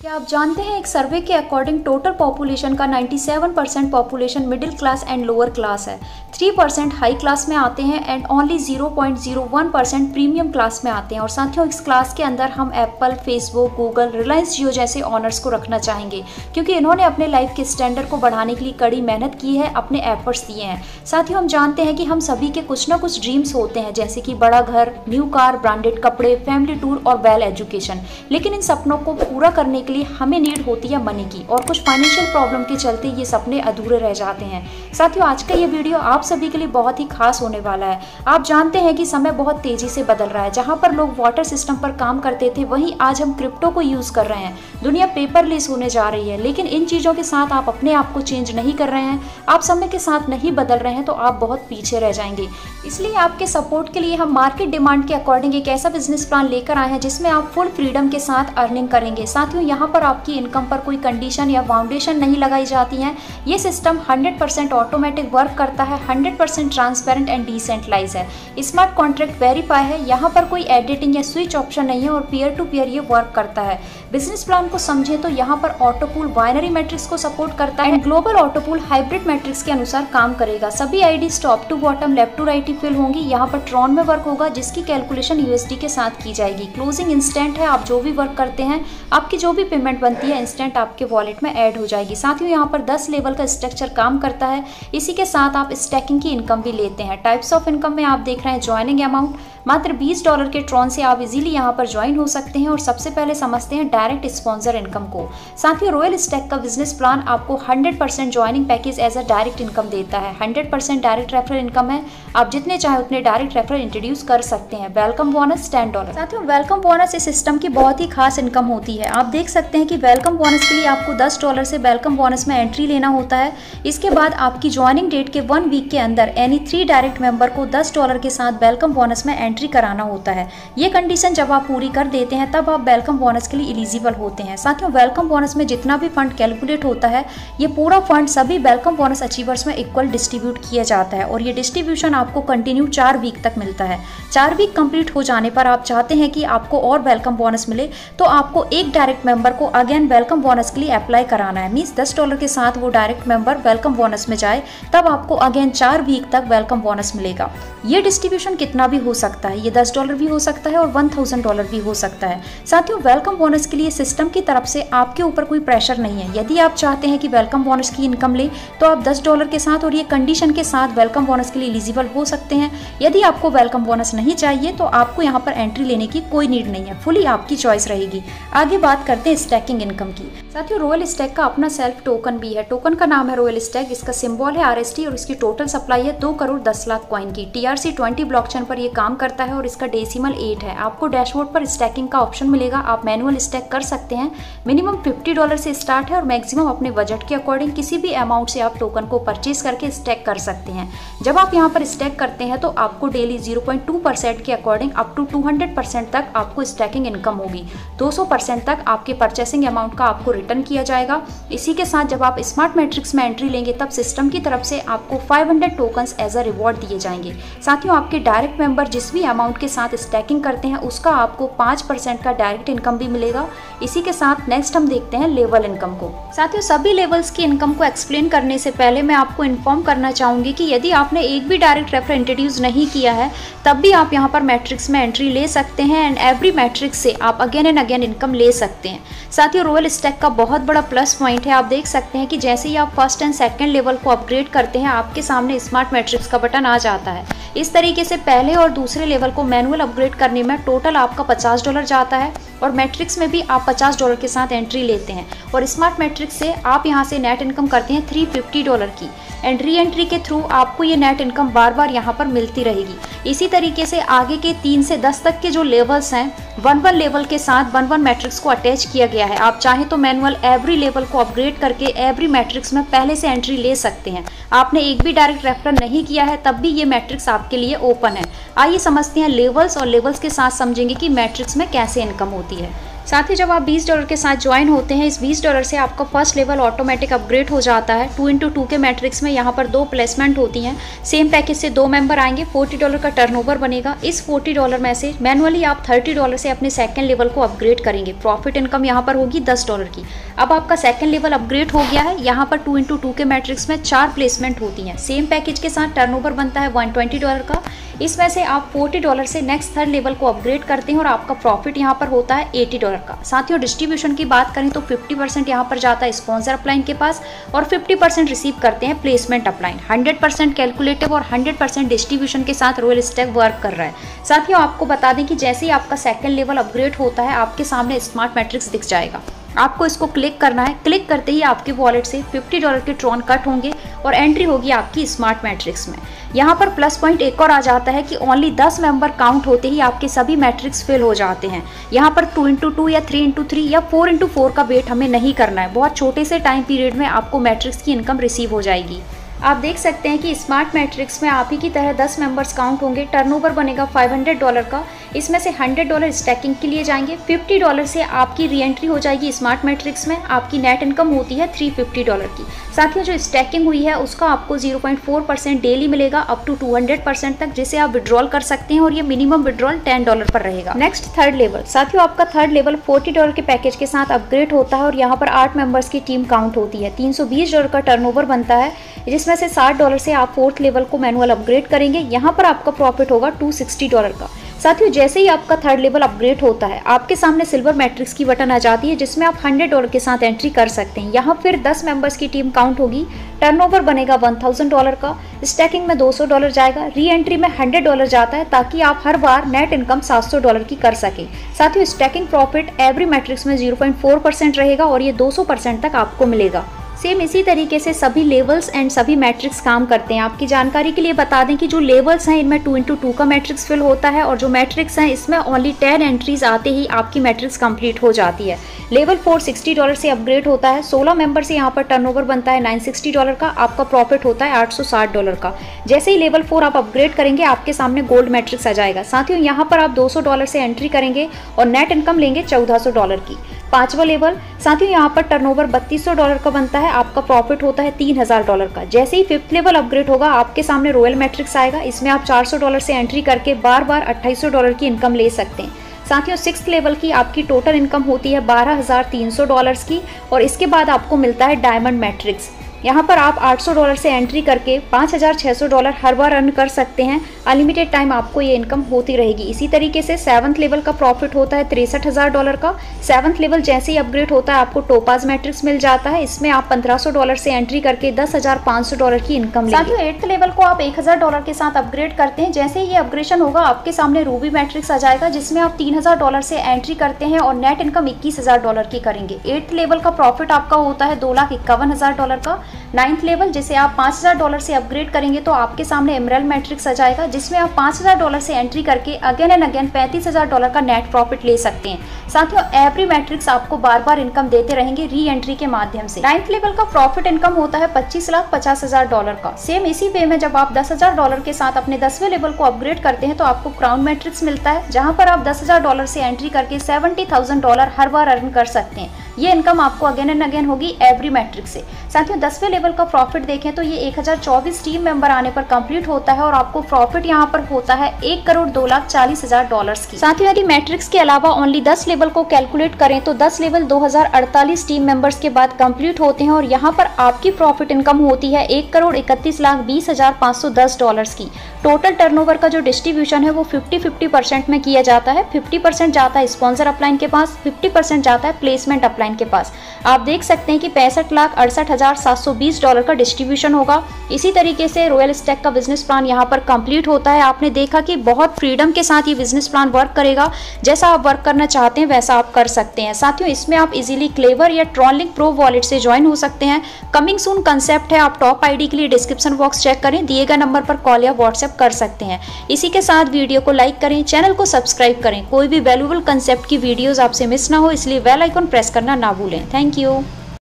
क्या आप जानते हैं एक सर्वे के अकॉर्डिंग टोटल पॉपुलेशन का 97% population middle class and lower class है, 3% हाई क्लास में आते हैं एंड ओनली 0.01% प्रीमियम क्लास में आते हैं। और साथियों, इस क्लास के अंदर हम एप्पल, फेसबुक, गूगल, रिलायंस जियो जैसे ऑनर्स को रखना चाहेंगे, क्योंकि इन्होंने अपने लाइफ के स्टैंडर्ड को बढ़ाने के लिए कड़ी मेहनत की है, अपने एफर्ट्स दिए हैं। साथियों, हम जानते हैं कि हम सभी के कुछ ना कुछ ड्रीम्स होते हैं, जैसे कि बड़ा घर, न्यू कार, ब्रांडेड कपड़े, फैमिली टूर और वेल एजुकेशन। लेकिन इन सपनों को पूरा करने के लिए हमें नीड होती है मनी की, और कुछ फाइनेंशियल प्रॉब्लम के चलते ये सपने अधूरे रह जाते हैं। साथियों, आज का ये वीडियो आप सभी के लिए बहुत ही खास होने वाला है। आप जानते हैं कि समय बहुत तेजी से बदल रहा है। जहां पर लोग वाटर सिस्टम पर काम करते थे, वहीं आज हम क्रिप्टो को यूज कर रहे हैं। दुनिया पेपरलेस होने जा रही है, लेकिन इन चीजों के साथ आप अपने आप को चेंज नहीं कर रहे हैं, आप समय के साथ नहीं बदल रहे हैं, तो आप बहुत पीछे रह जाएंगे। इसलिए आपके सपोर्ट के लिए हम मार्केट डिमांड के अकॉर्डिंग एक ऐसा बिजनेस प्लान लेकर आए हैं जिसमें आप फुल फ्रीडम के साथ अर्निंग करेंगे। साथियों, यहाँ पर आपकी इनकम पर कोई कंडीशन या फाउंडेशन नहीं लगाई जाती है। ये सिस्टम 100% ऑटोमेटिक वर्क करता है, 100% ट्रांसपेरेंट एंड डिसेंट्रलाइज है, स्मार्ट कॉन्ट्रैक्ट वेरीफाई है, यहाँ पर कोई एडिटिंग या स्विच ऑप्शन नहीं है और पीयर टू पीयर ये वर्क करता है। बिजनेस प्लान को समझे तो यहाँ पर ऑटोपूल बाइनरी मैट्रिक्स को सपोर्ट करता है and global autopool hybrid matrix के अनुसार काम करेगा। सभी IDs top to bottom, left to right ही फिल होंगी। यहाँ पर ट्रॉन में वर्क होगा, जिसकी कैलकुलेशन यूएसडी के साथ की जाएगी। क्लोजिंग इंस्टेंट है, आप जो भी वर्क करते हैं, आपकी जो भी पेमेंट बनती है इंस्टेंट आपके वॉलेट में ऐड हो जाएगी। साथियों, यहाँ पर 10 लेवल का स्ट्रक्चर काम करता है। इसी के साथ आप स्टैकिंग की इनकम भी लेते हैं। टाइप्स ऑफ इनकम में आप देख रहे हैं ज्वाइनिंग अमाउंट, मात्र $20 के ट्रॉन से आप इजीली यहाँ पर ज्वाइन हो सकते हैं। और सबसे पहले समझते हैं डायरेक्ट स्पॉन्सर इनकम को। साथियों, रॉयल स्टैक का बिजनेस प्लान आपको 100% joining package as a direct income देता है। 100% डायरेक्ट रेफरल इनकम है, आप जितने चाहे उतने डायरेक्ट रेफरल इंट्रोड्यूस कर सकते हैं। Welcome bonus $10। साथियों, वेलकम बोनस इस सिस्टम की बहुत ही खास इनकम होती है। आप देख सकते हैं कि वेलकम बोनस के लिए आपको $10 से वेलकम बोनस में एंट्री लेना होता है। इसके बाद आपकी ज्वाइनिंग डेट के 1 वीक के अंदर एनी 3 डायरेक्ट मेंबर को $10 के साथ वेलकम बोनस में एंट्री कराना होता है। ये कंडीशन जब आप पूरी कर देते हैं, तब आप वेलकम बोनस के लिए एलिजिबल होते हैं। साथियों, वेलकम बोनस में जितना भी फंड कैलकुलेट होता है, ये पूरा फंड सभी वेलकम बोनस अचीवर्स में इक्वल डिस्ट्रीब्यूट किया जाता है और ये डिस्ट्रीब्यूशन आपको कंटिन्यू 4 वीक तक मिलता है। 4 वीक कंप्लीट हो जाने पर आप चाहते हैं कि आपको और वेलकम बोनस मिले, तो आपको एक डायरेक्ट मेंबर को अगेन वेलकम बोनस के लिए अप्लाई कराना है। मींस $10 के साथ वो डायरेक्ट मेंबर वेलकम बोनस में जाए, तब आपको अगेन 4 वीक तक वेलकम बोनस मिलेगा। ये डिस्ट्रीब्यूशन कितना भी हो सकता है, ये $10 भी हो सकता है और $1000 भी हो सकता है। साथियों, वेलकम बोनस के लिए सिस्टम की तरफ से आपके ऊपर कोई प्रेशर नहीं है। यदि आप चाहते हैं कि वेलकम बोनस की इनकम ले, तो आप $10 के साथ और ये कंडीशन के साथ वेलकम बोनस के लिए एलिजिबल हो सकते हैं। यदि आपको वेलकम बोनस नहीं चाहिए, तो आपको यहाँ पर एंट्री लेने की कोई नीड नहीं है, फुली आपकी चॉइस रहेगी। आगे बात करते हैं स्टैकिंग इनकम की। साथियों, रॉयल स्टैक का अपना सेल्फ टोकन भी है। टोकन का नाम है रॉयल स्टैक, इसका सिंबल है RST और इसकी टोटल सप्लाई है 2 करोड़ 10 लाख कॉइन की। TRC20 ब्लॉकचेन पर ये काम करता है और इसका डेसिमल 8 है। आपको डैशबोर्ड पर स्टैकिंग का ऑप्शन मिलेगा, आप मैनुअल स्टैक कर सकते हैं। मिनिमम $50 से स्टार्ट है और मैक्सिमम अपने बजट के अकॉर्डिंग किसी भी अमाउंट से आप टोकन को परचेज करके स्टैक कर सकते हैं। जब आप यहाँ पर स्टैक करते हैं, तो आपको डेली 0.2% के अकॉर्डिंग अप टू 200% तक आपको स्टैकिंग इनकम होगी। 200% तक आपके परचेसिंग अमाउंट का आपको रिटर्न किया जाएगा। इसी के साथ जब आप स्मार्ट मैट्रिक्स में एंट्री लेंगे, तब सिस्टम की तरफ से आपको 500 टोकन्स एज अ रिवॉर्ड दिए जाएंगे। साथियों, आपके डायरेक्ट मेंबर जिस भी अमाउंट के साथ स्टैकिंग करते हैं, उसका आपको 5% का डायरेक्ट इनकम भी मिलेगा। इसी के साथ नेक्स्ट हम देखते हैं लेवल इनकम को। साथियों, सभी लेवल्स की इनकम को एक्सप्लेन करने से पहले मैं आपको इन्फॉर्म करना चाहूंगी कि यदि आपने एक भी डायरेक्ट रेफरल इंट्रोड्यूस नहीं किया है, तब भी आप यहाँ पर मैट्रिक्स में एंट्री ले सकते हैं एंड एवरी मैट्रिक्स से आप अगेन एंड अगेन इनकम ले सकते हैं। साथियों, रॉयल स्टैक का बहुत बड़ा प्लस पॉइंट है। आप देख सकते हैं कि जैसे ही आप फर्स्ट एंड सेकंड लेवल को अपग्रेड करते हैं, आपके सामने स्मार्ट मैट्रिक्स का बटन आ जाता है। इस तरीके से पहले और दूसरे लेवल को मैनुअल अपग्रेड करने में टोटल आपका $50 जाता है और मैट्रिक्स में भी आप $50 के साथ एंट्री लेते हैं और स्मार्ट मैट्रिक्स से आप यहाँ से नेट इनकम करते हैं $350 की एंड री एंट्री के थ्रू आपको ये नेट इनकम बार बार यहाँ पर मिलती रहेगी। इसी तरीके से आगे के 3 से 10 तक के जो लेवल्स हैं, 1 लेवल के साथ 1 मैट्रिक्स को अटैच किया गया है। आप चाहें तो मैनुअल एवरी लेवल को अपग्रेड करके एवरी मैट्रिक्स में पहले से एंट्री ले सकते हैं। आपने एक भी डायरेक्ट रेफरल नहीं किया है, तब भी ये मैट्रिक्स आपके लिए ओपन है। आइए समझते हैं लेवल्स और लेवल्स के साथ समझेंगे कि मैट्रिक्स में कैसे इनकम होती है। साथ ही जब आप $20 के साथ ज्वाइन होते हैं, इस $20 से आपका फर्स्ट लेवल ऑटोमेटिक अपग्रेड हो जाता है। 2x2 के मैट्रिक्स में यहाँ पर 2 प्लेसमेंट होती हैं। सेम पैकेज से 2 मेंबर आएंगे, $40 का टर्नओवर बनेगा। इस $40 में से मैनुअली आप $30 से अपने सेकंड लेवल को अपग्रेड करेंगे। प्रॉफिट इनकम यहाँ पर होगी $10 की। अब आपका सेकंड लेवल अपग्रेड हो गया है। यहाँ पर 2x2 के मैट्रिक्स में 4 प्लेसमेंट होती हैं। सेम पैकेज के साथ टर्नओवर बनता है $120 का। इसमें से आप $40 से नेक्स्ट थर्ड लेवल को अपग्रेड करते हैं और आपका प्रॉफिट यहाँ पर होता है $80 का। साथियों, डिस्ट्रीब्यूशन की बात करें तो 50% यहाँ पर जाता है स्पॉन्सर अपलाइन के पास और 50% रिसीव करते हैं प्लेसमेंट अपलाइन। 100% कैलकुलेटिव और 100% डिस्ट्रीब्यूशन के साथ रॉयल स्टैक वर्क कर रहा है। साथियों, आपको बता दें कि जैसे ही आपका सेकंड लेवल अपग्रेड होता है, आपके सामने स्मार्ट मैट्रिक्स दिख जाएगा। आपको इसको क्लिक करना है। क्लिक करते ही आपके वॉलेट से $50 के ट्रॉन कट होंगे और एंट्री होगी आपकी स्मार्ट मैट्रिक्स में। यहाँ पर प्लस पॉइंट एक और आ जाता है कि ओनली 10 मेंबर काउंट होते ही आपके सभी मैट्रिक्स फिल हो जाते हैं। यहाँ पर 2x2 या 3x3 या 4x4 का वेट हमें नहीं करना है। बहुत छोटे से टाइम पीरियड में आपको मैट्रिक्स की इनकम रिसीव हो जाएगी। आप देख सकते हैं कि स्मार्ट मैट्रिक्स में आप ही की तरह 10 मेंबर्स काउंट होंगे। टर्नओवर बनेगा $500 का। इसमें से $100 स्टैकिंग के लिए जाएंगे। $50 से आपकी री एंट्री हो जाएगी स्मार्ट मैट्रिक्स में। आपकी नेट इनकम होती है $350 की। साथियों, जो स्टैकिंग हुई है उसका आपको 0.4% डेली मिलेगा अप टू 200% तक, जिसे आप विड्रॉल कर सकते हैं और ये मिनिमम विड्रॉल $10 पर रहेगा। Next third level. साथियों, आपका थर्ड लेवल $40 के पैकेज के साथ अपग्रेड होता है और यहाँ पर 8 मेंबर्स की टीम काउंट होती है। $320 का टर्नओवर बनता है, जिसमें से $60 से आप फोर्थ लेवल को मैनुअल अपग्रेड करेंगे। यहाँ पर आपका प्रॉफिट होगा $260 का। साथियों, जैसे ही आपका थर्ड लेवल अपग्रेड होता है, आपके सामने सिल्वर मैट्रिक्स की बटन आ जाती है, जिसमें आप $100 के साथ एंट्री कर सकते हैं। यहाँ फिर 10 मेंबर्स की टीम काउंट होगी। टर्नओवर बनेगा $1000 का। स्टैकिंग में $200 जाएगा। री एंट्री में $100 जाता है, ताकि आप हर बार नेट इनकम $700 की कर सकें। साथियों, स्टैकिंग प्रॉफिट एवरी मैट्रिक्स में 0.4% रहेगा और ये 200% तक आपको मिलेगा। सेम इसी तरीके से सभी लेवल्स एंड सभी मैट्रिक्स काम करते हैं। आपकी जानकारी के लिए बता दें कि जो लेवल्स हैं, इनमें 2x2 का मैट्रिक्स फिल होता है और जो मैट्रिक्स हैं, इसमें ओनली 10 एंट्रीज आते ही आपकी मैट्रिक्स कंप्लीट हो जाती है। लेवल 4 $60 से अपग्रेड होता है। 16 मेंबर से यहाँ पर टर्नओवर बनता है $960 का। आपका प्रॉफिट होता है $860 का। जैसे ही लेवल 4 आप अपग्रेड करेंगे, आपके सामने गोल्ड मैट्रिक्स आ जाएगा। साथियों, यहाँ पर आप $200 से एंट्री करेंगे और नेट इनकम लेंगे $1400 की। 5वां लेवल। साथियों, यहाँ पर टर्नओवर $3200 का बनता है। आपका प्रॉफिट होता है $3000 का। जैसे ही 5th लेवल अपग्रेड होगा, आपके सामने रॉयल मैट्रिक्स आएगा। इसमें आप $400 से एंट्री करके बार बार $2800 की इनकम ले सकते हैं। साथियों, 6th लेवल की आपकी टोटल इनकम होती है $12300 की और इसके बाद आपको मिलता है डायमंड मैट्रिक्स। यहाँ पर आप $800 से एंट्री करके $5600 हर बार अर्न कर सकते हैं। अनलिमिटेड टाइम आपको ये इनकम होती रहेगी। इसी तरीके से 7th लेवल का प्रॉफिट होता है $63000 का। 7th लेवल जैसे ही अपग्रेड होता है, आपको टोपाज मैट्रिक्स मिल जाता है। इसमें आप $1500 से एंट्री करके $10500 की इनकम लेंगे। साथियों, 8th लेवल को आप $1000 के साथ अपग्रेड करते हैं। जैसे ही ये अपग्रेडेशन होगा, आपके सामने रूबी मैट्रिक्स आ जाएगा, जिसमें आप $3000 से एंट्री करते हैं और नेट इनकम $21000 की करेंगे। 8th लेवल का प्रॉफिट आपका होता है $2,51,000 का। 9th लेवल जिसे आप $5000 से अपग्रेड करेंगे, तो आपके सामने एमराल्ड मैट्रिक्स आ जाएगा, जिसमें आप $5000 से एंट्री करके अगेन एंड अगेन $35000 का नेट प्रॉफिट ले सकते हैं। साथियों, एवरी मैट्रिक्स आपको बार बार इनकम देते रहेंगे री एंट्री के माध्यम से। 9th लेवल का प्रॉफिट इनकम होता है $25,50,000 का। सेम इसी वे में जब आप $10,000 के साथ अपने 10वें लेवल को अपग्रेड करते हैं, तो आपको क्राउन मैट्रिक्स मिलता है, जहां पर आप $10,000 से एंट्री करके $70,000 हर बार अर्न कर सकते हैं। ये इनकम आपको अगेन एंड अगेन होगी एवरी मैट्रिक से। साथियों, 10वें लेवल का प्रॉफिट देखें तो ये 1024 टीम मेंबर आने पर कंप्लीट होता है और आपको प्रॉफिट यहाँ पर होता है $1,02,40,000 की। साथियों, यदि मैट्रिक्स के अलावा ओनली 10 लेवल को कैलकुलेट करें तो 10 लेवल 2048 टीम मेंबर्स के बाद कंप्लीट होते हैं और यहाँ पर आपकी प्रॉफिट इनकम होती है $1,31,20,510 की। टोटल टर्नओवर का जो डिस्ट्रीब्यूशन है वो 50-50% में किया जाता है। 50% जाता है स्पॉन्सर अपलाइन के पास, 50% जाता है प्लेसमेंट अपलाइन के पास। आप देख सकते हैं कि $65,68,720 का डिस्ट्रीब्यूशन होगा। इसी तरीके से रॉयल स्टैक का बिजनेस प्लान यहाँ पर कंप्लीट होता है। आपने देखा कि बहुत फ्रीडम के साथ ये बिजनेस प्लान वर्क करेगा। जैसा आप वर्क करना चाहते हैं वैसा आप कर सकते हैं। साथियों, इसमें आप इजीली क्लेवर या ट्रॉनलिंक प्रो वॉलेट से ज्वाइन हो सकते हैं। कमिंग सून कंसेप्ट है। आप टॉप आईडी के लिए डिस्क्रिप्शन बॉक्स चेक करें, दिए गए नंबर पर कॉल या व्हाट्सएप कर सकते हैं। इसी के साथ वीडियो को लाइक करें, चैनल को सब्सक्राइब करें। कोई भी वैल्यूएबल कंसेप्ट की वीडियोस आपसे मिस ना हो, इसलिए बेल आइकन प्रेस करना ना भूलें। Thank you.